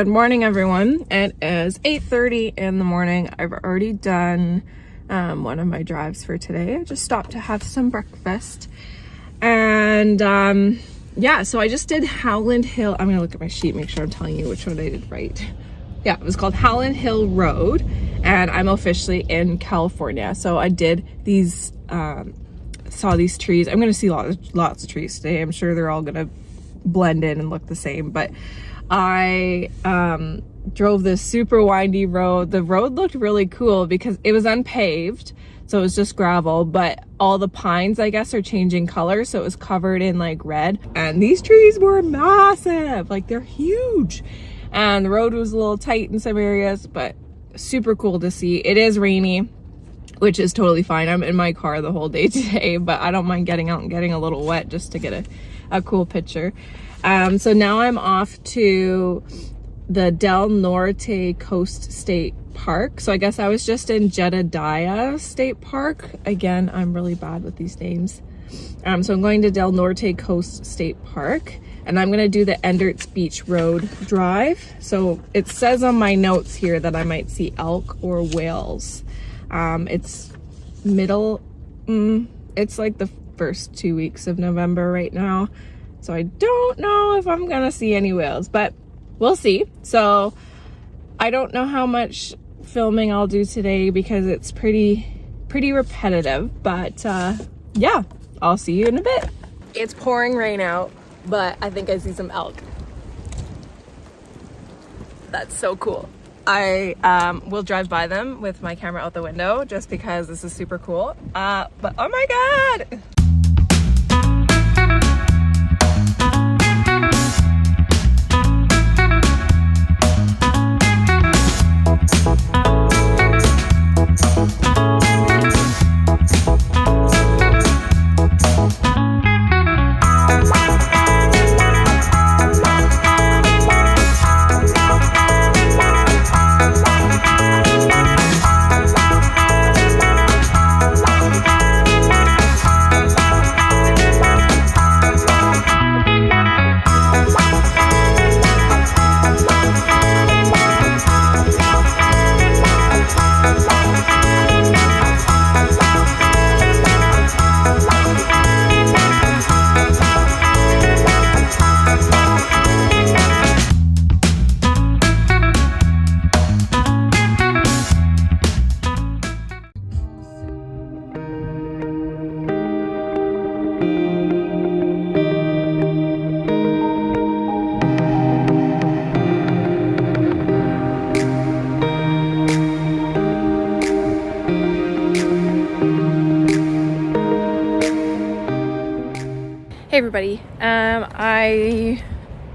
Good morning, everyone. It is 8:30 in the morning. I've already done one of my drives for today. I just stopped to have some breakfast. And yeah, so I just did Howland Hill. I'm gonna look at my sheet, make sure I'm telling you which one I did right. Yeah, it was called Howland Hill Road, and I'm officially in California. So I did these, saw these trees. I'm gonna see lots of trees today. I'm sure they're all gonna blend in and look the same, but I drove this super windy road. The road looked really cool because it was unpaved, so it was just gravel, but all the pines, I guess, are changing color, so it was covered in like red. And these trees were massive, like they're huge. And the road was a little tight in some areas, but super cool to see. It is rainy, which is totally fine. I'm in my car the whole day today, but I don't mind getting out and getting a little wet just to get a cool picture. So now I'm off to the Del Norte Coast State Park. So I guess I was just in Jedediah State Park. Again, I'm really bad with these names. So I'm going to Del Norte Coast State Park, and I'm gonna do the Enderts Beach Road drive. So it says on my notes here that I might see elk or whales. It's it's like the first 2 weeks of November right now. So I don't know if I'm gonna see any whales, but we'll see. So I don't know how much filming I'll do today because it's pretty repetitive, but yeah, I'll see you in a bit. It's pouring rain out, but I think I see some elk. That's so cool. I will drive by them with my camera out the window just because this is super cool. But oh my God! Hey everybody, I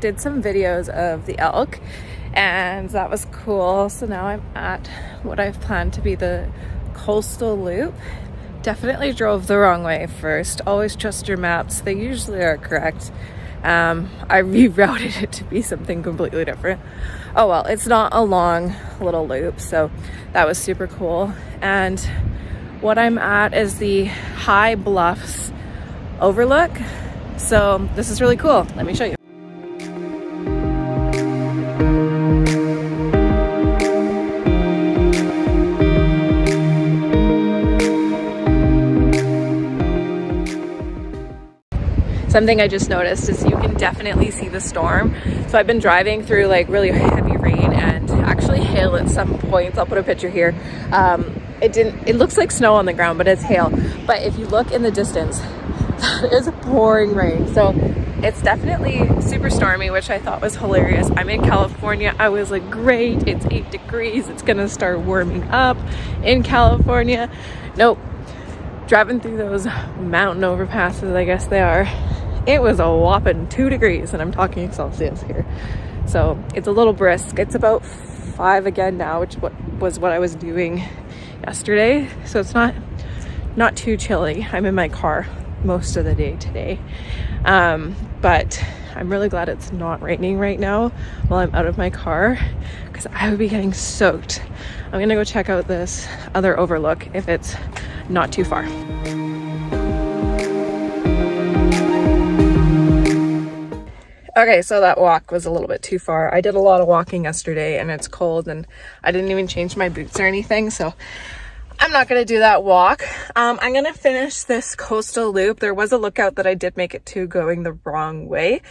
did some videos of the elk and that was cool. So now I'm at what I've planned to be the coastal loop. Definitely drove the wrong way first. Always trust your maps, they usually are correct. I rerouted it to be something completely different. Oh well, it's not a long little loop, so that was super cool. And what I'm at is the High Bluffs overlook. So this is really cool. Let me show you. Something I just noticed is you can definitely see the storm. So I've been driving through like really heavy rain and actually hail at some points. I'll put a picture here. It looks like snow on the ground, but it's hail. But if you look in the distance, that is pouring rain. So it's definitely super stormy, which I thought was hilarious. I'm in California. I was like, great, it's 8 degrees. It's gonna start warming up in California. Nope. Driving through those mountain overpasses, I guess they are, it was a whopping 2 degrees, and I'm talking Celsius here. So it's a little brisk. It's about 5 again now, which was what I was doing yesterday. So it's not too chilly. I'm in my car most of the day today, but I'm really glad it's not raining right now while I'm out of my car, because I would be getting soaked. I'm gonna go check out this other overlook if it's not too far. Okay, so that walk was a little bit too far. I did a lot of walking yesterday and it's cold and I didn't even change my boots or anything, so I'm not going to do that walk. I'm going to finish this coastal loop. There was a lookout that I did make it to going the wrong way.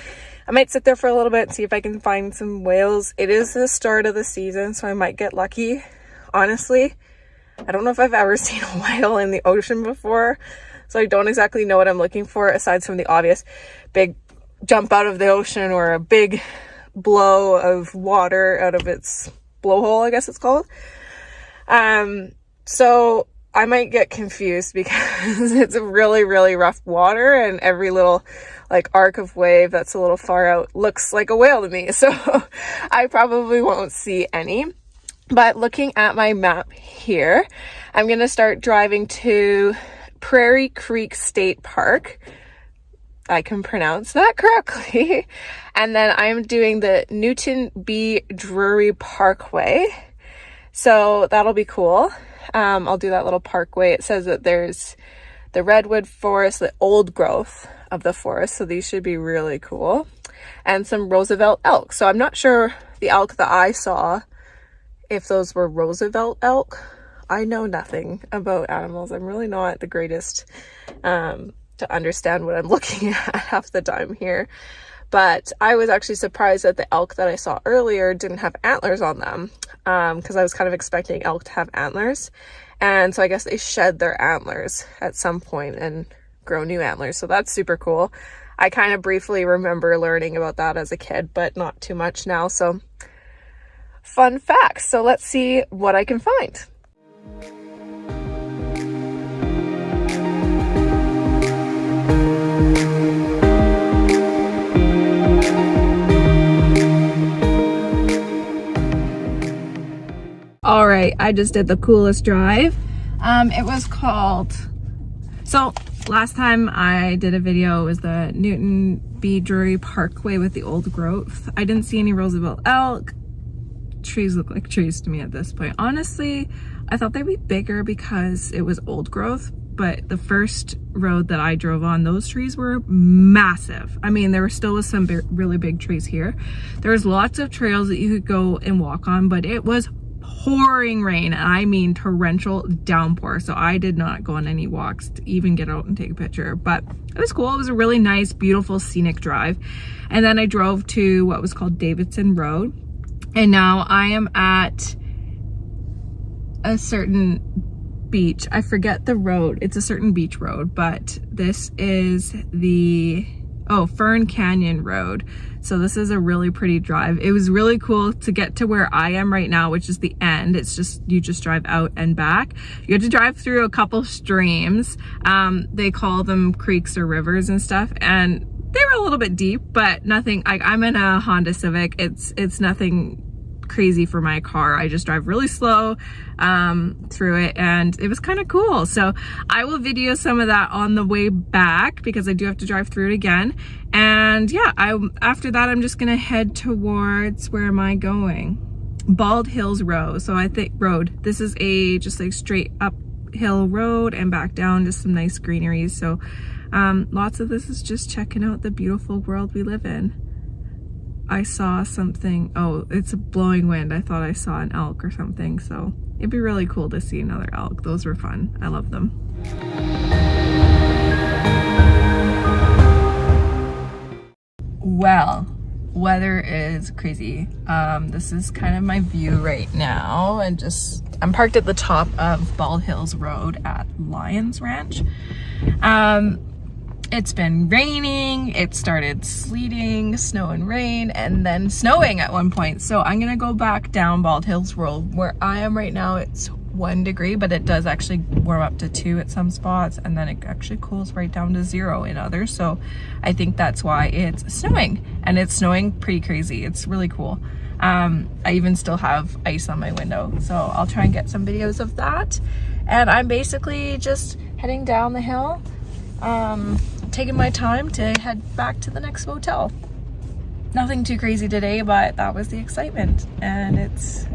I might sit there for a little bit and see if I can find some whales. It is the start of the season, so I might get lucky. Honestly, I don't know if I've ever seen a whale in the ocean before, so I don't exactly know what I'm looking for aside from the obvious big jump out of the ocean or a big blow of water out of its blowhole, I guess it's called. So I might get confused because it's a really, really rough water and every little like arc of wave that's a little far out looks like a whale to me. So I probably won't see any. But looking at my map here, I'm going to start driving to Prairie Creek State Park. I can pronounce that correctly. And then I'm doing the Newton B. Drury Parkway. So that'll be cool. I'll do that little parkway. It says that there's the redwood forest, the old growth of the forest. So these should be really cool. And some Roosevelt elk. So I'm not sure the elk that I saw, if those were Roosevelt elk. I know nothing about animals. I'm really not the greatest to understand what I'm looking at half the time here. But I was actually surprised that the elk that I saw earlier didn't have antlers on them, because I was kind of expecting elk to have antlers. And so I guess they shed their antlers at some point and grow new antlers. So that's super cool. I kind of briefly remember learning about that as a kid, but not too much now. So fun facts. So let's see what I can find. All right, I just did the coolest drive. It was called, so last time I did a video, it was the Newton B. Drury Parkway with the old growth. I didn't see any Roosevelt elk. Trees look like trees to me at this point. Honestly, I thought they'd be bigger because it was old growth, but the first road that I drove on, those trees were massive. I mean, there still was some really big trees here. There was lots of trails that you could go and walk on, but it was pouring rain, and I mean torrential downpour, so I did not go on any walks to even get out and take a picture, but it was cool. It was a really nice, beautiful, scenic drive. And then I drove to what was called Davidson Road, and now I am at a certain beach. I forget the road. It's a certain beach road, but this is the Fern Canyon Road. So this is a really pretty drive. It was really cool to get to where I am right now, which is the end. It's just, you just drive out and back. You have to drive through a couple streams. They call them creeks or rivers and stuff, and they were a little bit deep, but nothing. I'm in a Honda Civic. It's nothing crazy for my car. I just drive really slow through it, and it was kind of cool. So I will video some of that on the way back because I do have to drive through it again. And yeah, after that I'm just gonna head towards, where am I going? Bald Hills Road. So I think this is a just like straight uphill road and back down, just some nice greenery. So lots of this is just checking out the beautiful world we live in. I saw something, it's a blowing wind. I thought I saw an elk or something, so it'd be really cool to see another elk. Those were fun. I love them. Well, weather is crazy. This is kind of my view right now, and I'm parked at the top of Bald Hills Road at Lions Ranch. It's been raining, it started sleeting, snow and rain, and then snowing at one point. So I'm gonna go back down Bald Hills Road. Where I am right now, it's 1 degree, but it does actually warm up to 2 at some spots, and then it actually cools right down to 0 in others. So I think that's why it's snowing, and it's snowing pretty crazy. It's really cool. I even still have ice on my window, so I'll try and get some videos of that. And I'm basically just heading down the hill, taking my time to head back to the next motel. Nothing too crazy today, but that was the excitement, and it's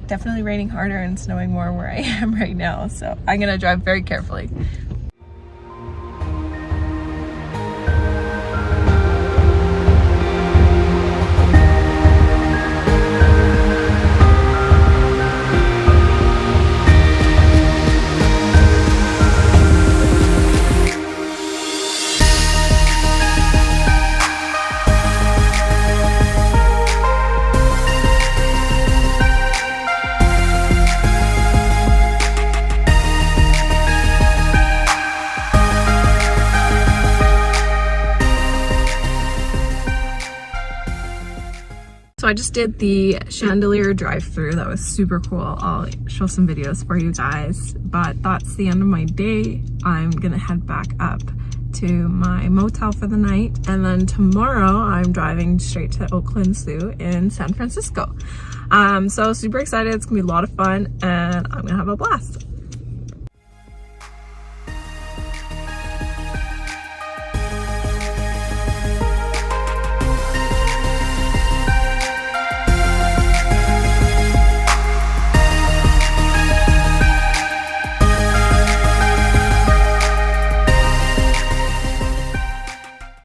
definitely raining harder and snowing more where I am right now, so I'm gonna drive very carefully. I just did the Chandelier drive-through. That was super cool. I'll show some videos for you guys, but that's the end of my day. I'm gonna head back up to my motel for the night, and then tomorrow I'm driving straight to Oakland Zoo in San Francisco. So super excited. It's gonna be a lot of fun and I'm gonna have a blast.